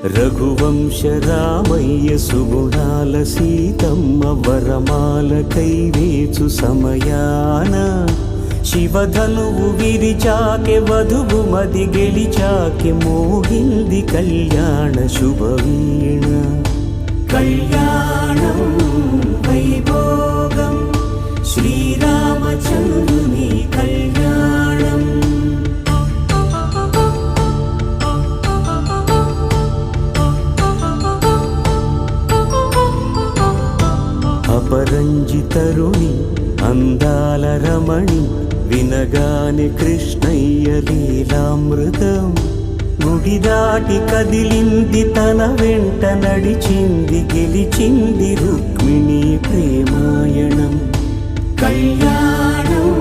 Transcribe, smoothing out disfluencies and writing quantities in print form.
రఘువంశ రామయ్య సుగుణాల సీతమ్మ వరమాల కైవేచు సమయాన శివధనువు విరిచాకె వధువు మది గెలిచాకె మోగింది కళ్యాణ శుభవీణ. కళ్యాణం వైభోగం శ్రీరామచంద్రుని కళ్యాణం. అపరంజి తరుణి అందాల రమణి వినగానే కృష్ణయ్య లీలామృతం. గుడి దాటి కదిలింది తన వెంట నడిచింది గెలిచింది రుక్మిణి ప్రేమాయణం. కళ్యాణం